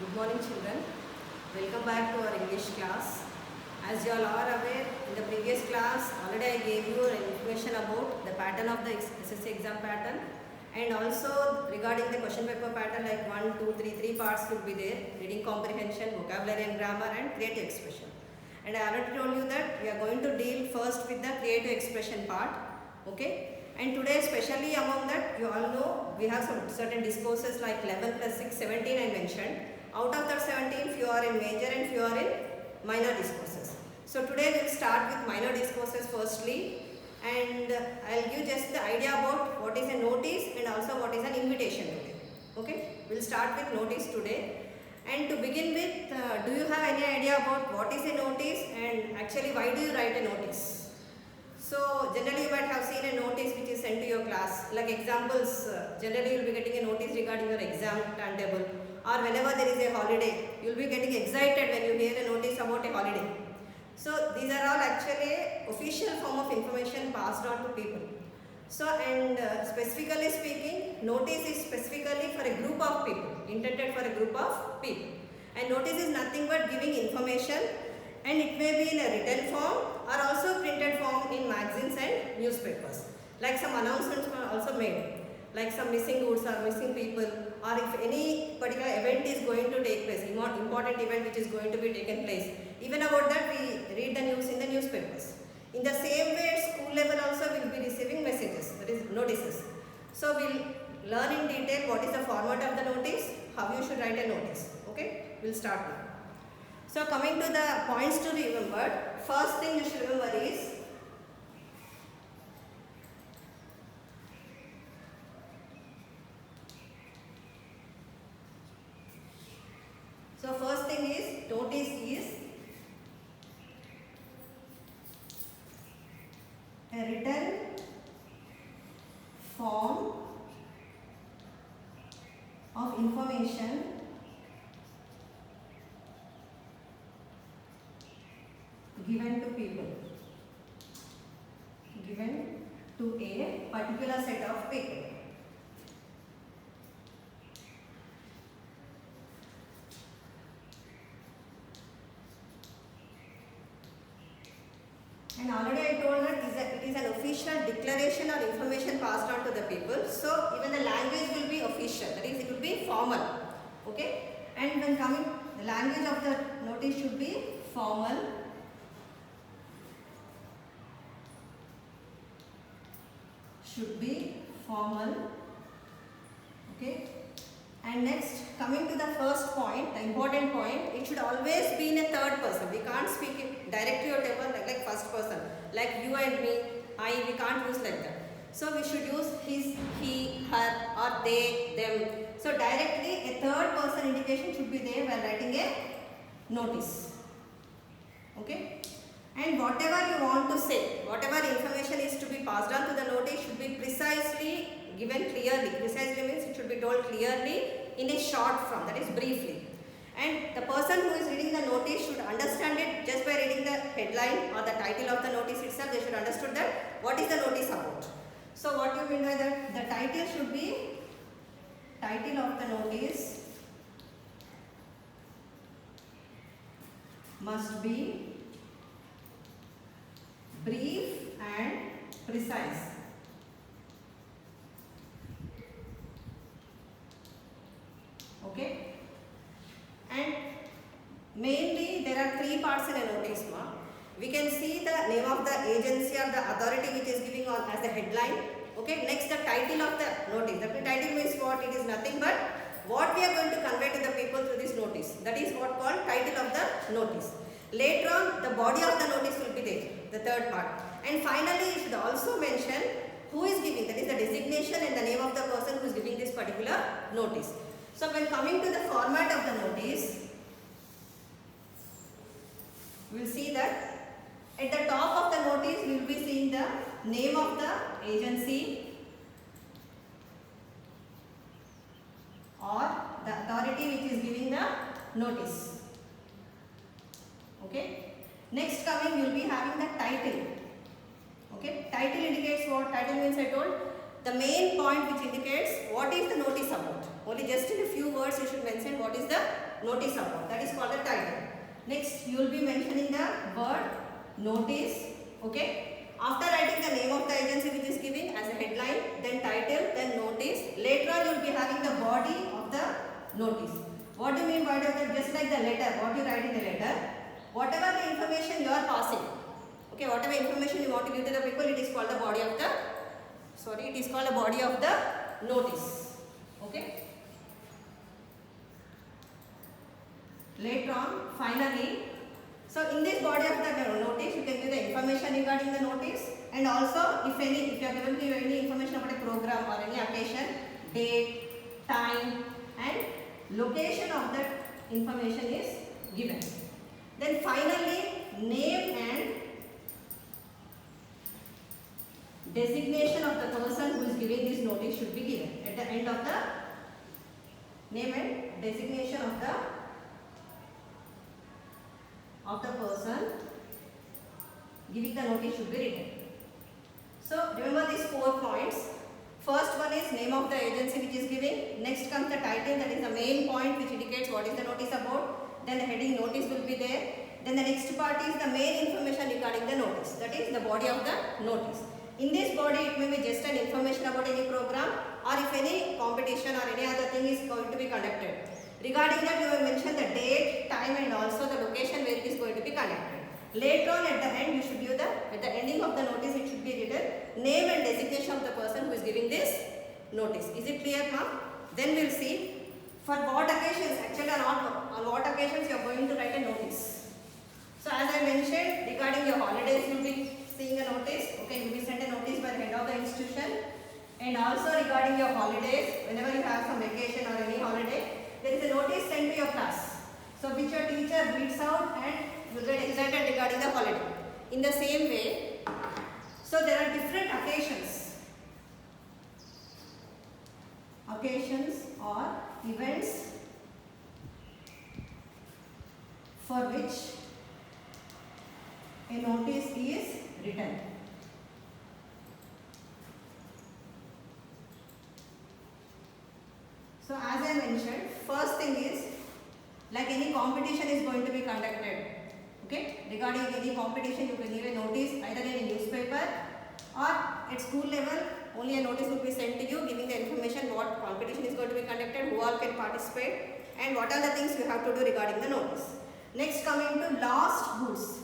Good morning children. Welcome back to our English class. As you all are aware, in the previous class already I gave you information about the pattern of the SSC exam pattern, and also regarding the question paper pattern, like 1, 2, 3, 3 parts will be there: reading comprehension, vocabulary and grammar, and creative expression. And I already told you that we are going to deal first with the creative expression part. Okay. And today, especially among that, you all know we have some certain discourses like 11 plus 6, 17 I mentioned. Out of that 17, few are in major and few are in minor discourses. So today we will start with minor discourses firstly, and I will give just the idea about what is a notice and also what is an invitation today. Okay, we will start with notice today. And to begin with, do you have any idea about what is a notice and actually why do you write a notice? So generally you might have seen a notice which is sent to your class. Like examples, generally you will be getting a notice regarding your exam timetable, or whenever there is a holiday, you will be getting excited when you hear a notice about a holiday. So these are all actually official form of information passed on to people. So and specifically speaking, notice is specifically for a group of people, intended for a group of people. And notice is nothing but giving information, and it may be in a written form or also printed form in magazines and newspapers. Like some announcements were also made, like some missing goods or missing people, or if any particular event is going to take place, important event which is going to be taken place. Even about that we read the news in the newspapers. In the same way, at school level also we will be receiving messages, that is notices. So we will learn in detail what is the format of the notice, how you should write a notice. Okay, we will start now. So coming to the points to remember, first thing you should remember is notice is a written form of information given to people, given to a particular set of people. And already I told that it is an official declaration or information passed on to the people. So even the language will be official, that is, it will be formal. Okay. And when coming, the language of the notice should be formal. Okay. And next, coming to the first point, the important point, it should always be in a third person. We can't speak it directly or ever like first person, like you and me, I, we can't use like that. So we should use his, he, her, or they, them. So directly a third person indication should be there while writing a notice. Okay. And whatever you want to say, whatever information is to be passed on to the notice should be precisely given clearly. Precisely means it should be told clearly in a short form, that is briefly. And the person who is reading the notice should understand it just by reading the headline or the title of the notice itself. They should understand that what is the notice about. So what do you mean by that? The title should be, title of the notice must be brief and precise. Okay. And mainly there are three parts in a notice. We can see the name of the agency or the authority which is giving on as the headline. Okay. Next, the title of the notice. The title means what? It is nothing but what we are going to convey to the people through this notice. That is what called title of the notice. Later on, the body of the notice will be there, the third part. And finally, you should also mention who is giving, that is the designation and the name of the person who is giving this particular notice. So when coming to the format of the notice, we will see that at the top of the notice we will be seeing the name of the agency or the authority which is giving the notice. Okay. Next coming, you will be having the title. Okay. Title indicates what? Title means I told the main point which indicates what is the notice about. Only just in a few words you should mention what is the notice about. That is called the title. Next you will be mentioning the word notice. Okay. After writing the name of the agency which is giving as a headline, then title, then notice. Later on you will be having the body of the notice. What do you mean body of the? Just like the letter, what you write in the letter, whatever the information you are passing. Okay, whatever information you want to give to the people, it is called the body of the, it is called the body of the notice. Okay. Later on, finally, so in this body of the notice, you can give the information regarding the notice, and also if you are given any information about a program or any occasion, date, time, and location of that information is given. Then finally, name and designation of the person who is giving this notice should be given. At the end of the name and designation of the person giving the notice should be written. So remember these 4 points. First one is name of the agency which is giving. Next comes the title, that is the main point which indicates what is the notice about. Then the heading notice will be there. Then the next part is the main information regarding the notice, that is the body of the notice. In this body it may be just an information about any program, or if any competition or any other thing is going to be conducted. Regarding that you will mention the date, time, and also the location where it is going to be conducted. Later on at the end you should give at the ending of the notice it should be written name and designation of the person who is giving this notice. Is it clear now? Then we will see for what occasions, actually on what occasions you are going to write a notice. So as I mentioned, regarding your holidays you will be seeing a notice. Okay, you will be sent a notice by the head of the institution. And also regarding your holidays, whenever you have some vacation or any holiday, there is a notice sent to your class. So which your teacher reads out and you will get excited regarding the holiday. In the same way, so there are different occasions. Occasions or events for which a notice is written. So as I mentioned, first thing is like any competition is going to be conducted. Okay, regarding any competition you can give a notice either in a newspaper or at school level. Only a notice will be sent to you giving the information what competition is going to be conducted, who all can participate, and what are the things you have to do regarding the notice. Next, coming to lost goods,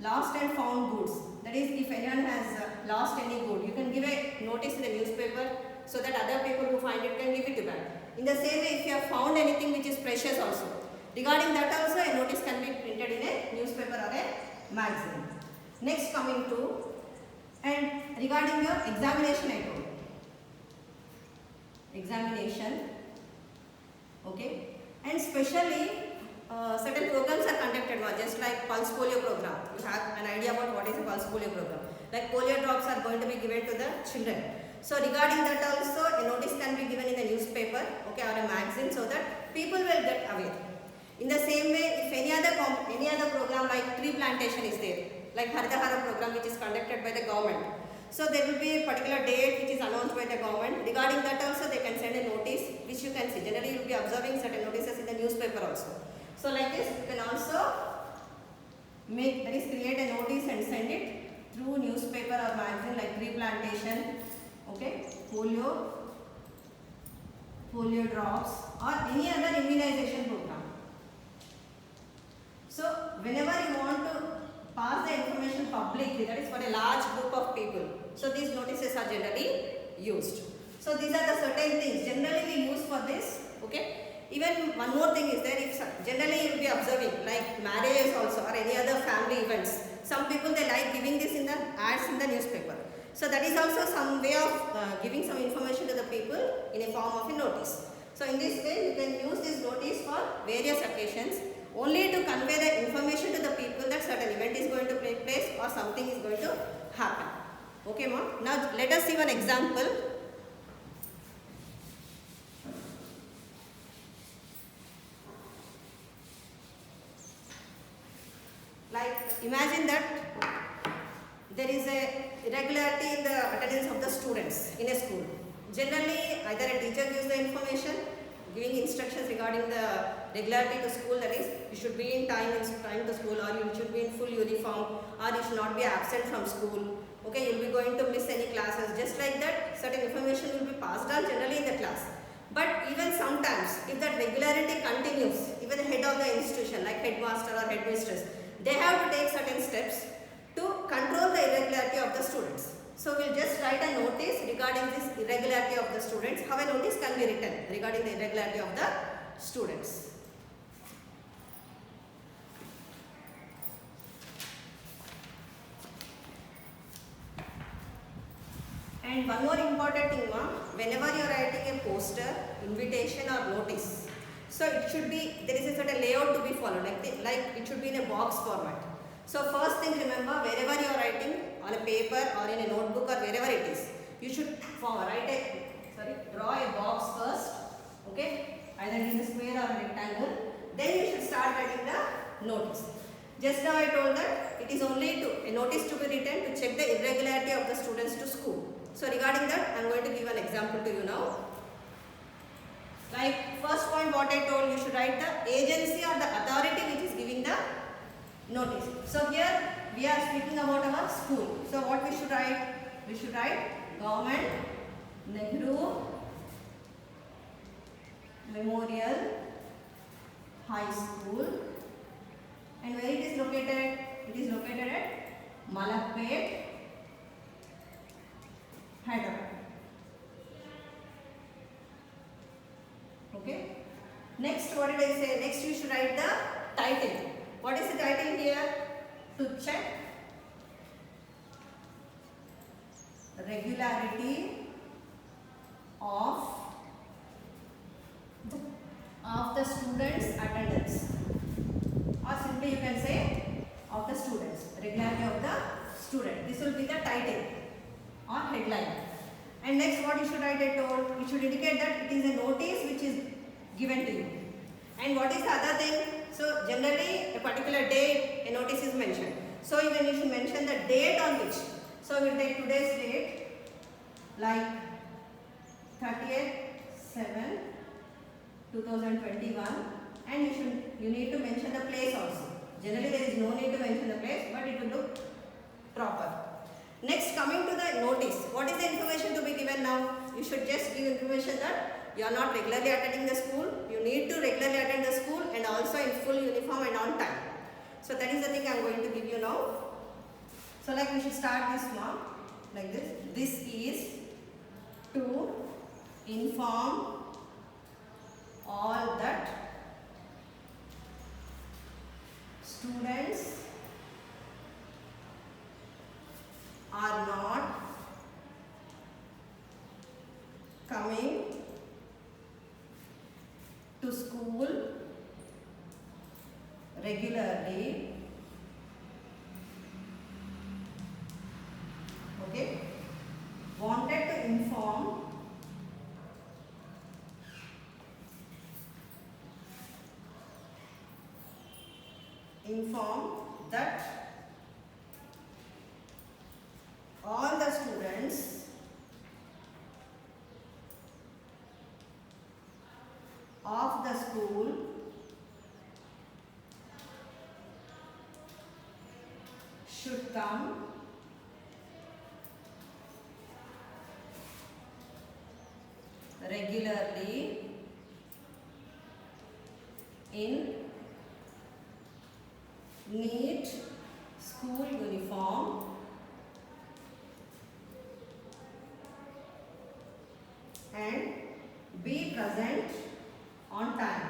lost and found goods. That is, if anyone has lost any good, you can give a notice in the newspaper so that other people who find it can give it back. In the same way, if you have found anything which is precious also, regarding that also a notice can be printed in a newspaper or a magazine. Next, coming to and regarding your examination, I told examination. Okay, and especially certain programs are conducted, just like Pulse Polio program. You have an idea about what is a Pulse Polio program. Like polio drops are going to be given to the children. So regarding that also a notice can be given in the newspaper, okay, or a magazine, so that people will get aware. In the same way, if any other program like tree plantation is there, like Haridahara program which is conducted by the government. So there will be a particular date which is announced by the government. Regarding that also they can send a notice which you can see. Generally you will be observing certain notices in the newspaper also. So like this you can also create a notice and send it through newspaper or magazine like tree plantation, okay, polio drops or any other immunization program. So whenever you want to pass the information publicly, that is for a large group of people, so these notices are generally used. So these are the certain things generally we use for this. Okay. Even one more thing is there, if generally you will be observing like marriages also or any other family events. Some people they like giving this in the ads in the newspaper. So that is also some way of giving some information to the people in a form of a notice. So in this way you can use this notice for various occasions, only to convey the information to the people that certain event is going to take place or something is going to happen. Okay, ma'am. Now let us see one example. Like imagine that there is a irregularity in the attendance of the students in a school. Generally either a teacher gives the information regarding the regularity to school, that is you should be in time to school, or you should be in full uniform, or you should not be absent from school. Okay, you will be going to miss any classes. Just like that, certain information will be passed on generally in the class. But even sometimes, if that regularity continues, even the head of the institution like headmaster or headmistress, they have to take certain steps to control the irregularity of the students. So we will just write a notice regarding this irregularity of the students. How a notice can be written regarding the irregularity of the students. And one more important thing, whenever you are writing a poster, invitation or notice, so it should be, there is a certain layout to be followed, like it should be in a box format. So first thing, remember, wherever you are writing on a paper or in a notebook or wherever it is, you should draw a box first, okay, either in a square or a rectangle. Then you should start writing the notice. Just now I told that it is only a notice to be written to check the irregularity of the students to school. So regarding that, I am going to give an example to you now. Like first point what I told, you should write the agency or the authority which is giving the notice. So here we are speaking about our school. So what we should write? We should write Government Nehru Memorial High School. And where it is located? It is located at Malakpet, Hyderabad. Okay. Next, what did I say? Next, you should write the title. What is the title here? To check regularity of the students' attendance, or simply you can say of the students, regularity of the student. This will be the title or headline. And next, what you should write? I told you should indicate that it is a notice which is given to you. And what is the other thing? So generally a particular date a notice is mentioned. So even you should mention the date on which. So we will take today's date like 30th 7 2021, and you need to mention the place also. Generally there is no need to mention the place, but it will look proper. Next, coming to the notice, what is the information to be given now? You should just give information that you are not regularly attending the school, you need to regularly attend the school and also in full uniform and on time. So that is the thing I am going to give you now. So like we should start this now like this. This is to inform all that students are not coming to school regularly. Okay. Wanted to inform that all the students of the school should come regularly in neat school uniform and be present on time.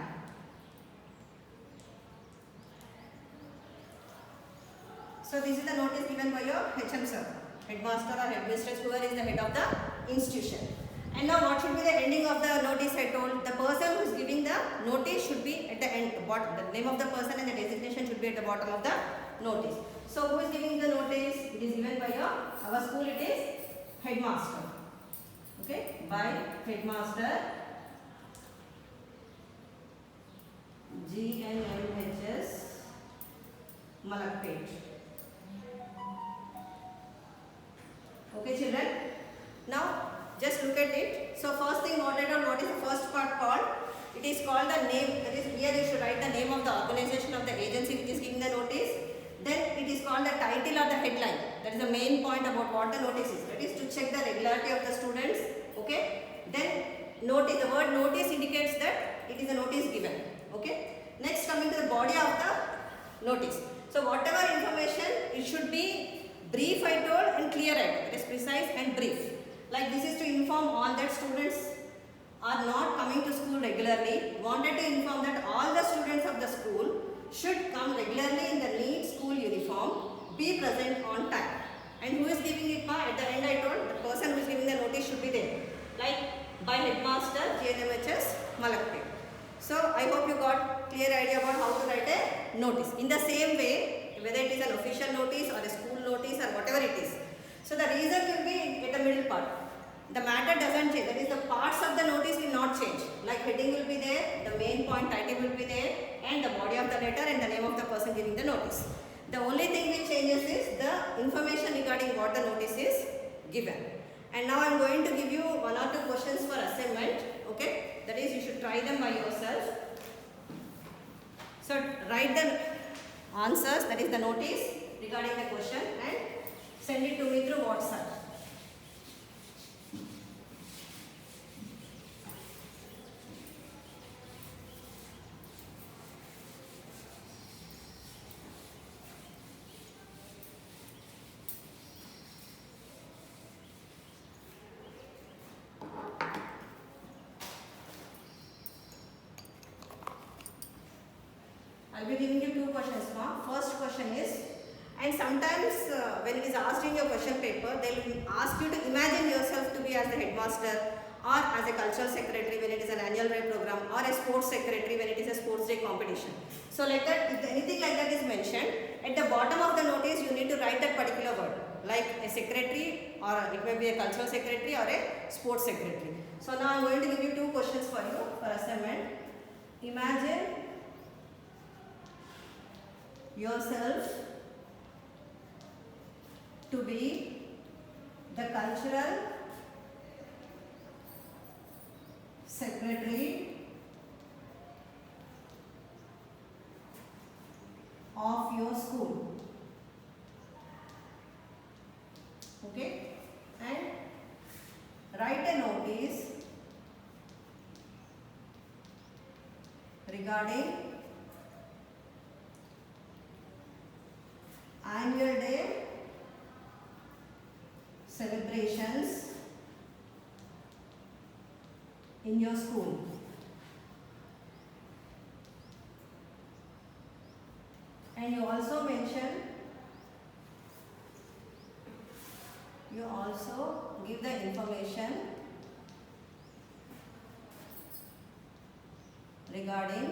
So this is the notice given by your HM sir, headmaster or headmistress, whoever is the head of the institution. And now what should be the ending of the notice? I told the person who is giving the notice should be at the end, the name of the person and the designation should be at the bottom of the notice. So who is giving the notice? It is given by our school, it is headmaster. Okay, by headmaster GNMHS Malakpet. Okay children, now just look at it. So first thing, what is the first part called? It is called called the name, that is here you should write the name of the organization of the agency which is giving the notice. Then it is called the title or the headline. That is the main point about what the notice is. That is to check the regularity of the students. Okay. Then notice, the word notice indicates that it is a notice given. Okay. Next, coming to the body of the notice. So whatever information, it should be brief I told and clear I told. That is precise and brief. Like this is to inform all that students are not coming to school regularly. Wanted to inform that all the students of the school should come regularly in the neat school uniform, be present on time. And who is giving it? At the end I told the person who is giving the notice should be there. Like by headmaster JNMHS Malakpet. So I hope you got clear idea about how to write a notice. In the same way, whether it is an official notice or a school notice or whatever it is. So the reason will be at the middle part. The matter doesn't change. That is, the parts of the notice will not change. Like heading will be there, the main point title will be there, and the body of the letter and the name of the person giving the notice. The only thing which changes is the information regarding what the notice is given. And now I am going to give you 1 or 2 questions for assignment. Okay, that is, you should try them by yourself. So write the answers, that is the notice regarding the question, and send it to me through WhatsApp. I will be giving you 2 questions. First question is, and sometimes when it is asked in your question paper, they will ask you to imagine yourself to be as the headmaster or as a cultural secretary when it is an annual day program, or a sports secretary when it is a sports day competition. So like that, if anything like that is mentioned, at the bottom of the notice you need to write that particular word, like a secretary, or it may be a cultural secretary or a sports secretary. So now I am going to give you 2 questions for you for assignment. Imagine yourself to be the cultural secretary of your school. Okay, and write a notice regarding annual day celebrations in your school. And you also give the information regarding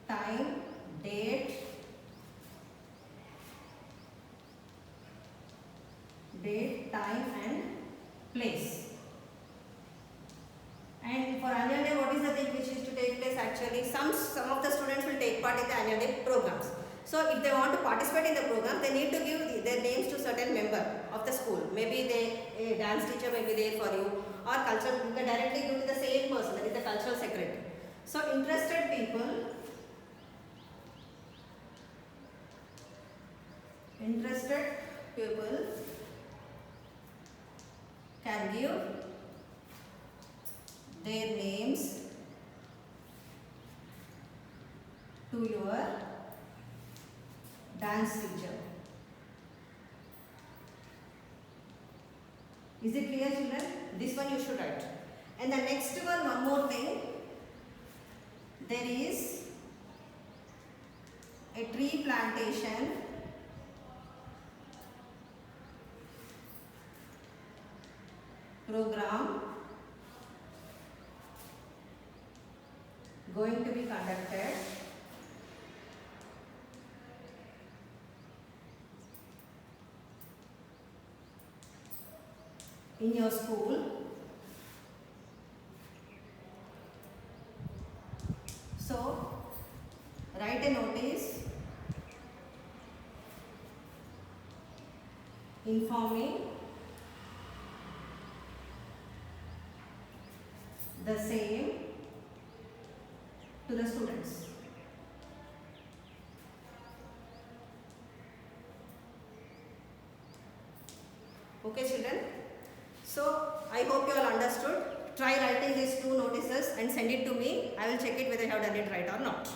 time, date, time and place. And for annual day, what is the thing which is to take place? Actually, some of the students will take part in the annual day programs. So if they want to participate in the program, they need to give their names to certain member of the school. Maybe a dance teacher may be there for you, or cultural, you can directly give to the same person, that is the cultural secretary. So interested people can give their names to your dance teacher. Is it clear, children? This one you should write. And the next one more thing. There is a tree plantation program going to be conducted in your school. So write a notice informing the same to the students. Okay children, so I hope you all understood. Try writing these two notices and send it to me. I will check it whether I have done it right or not.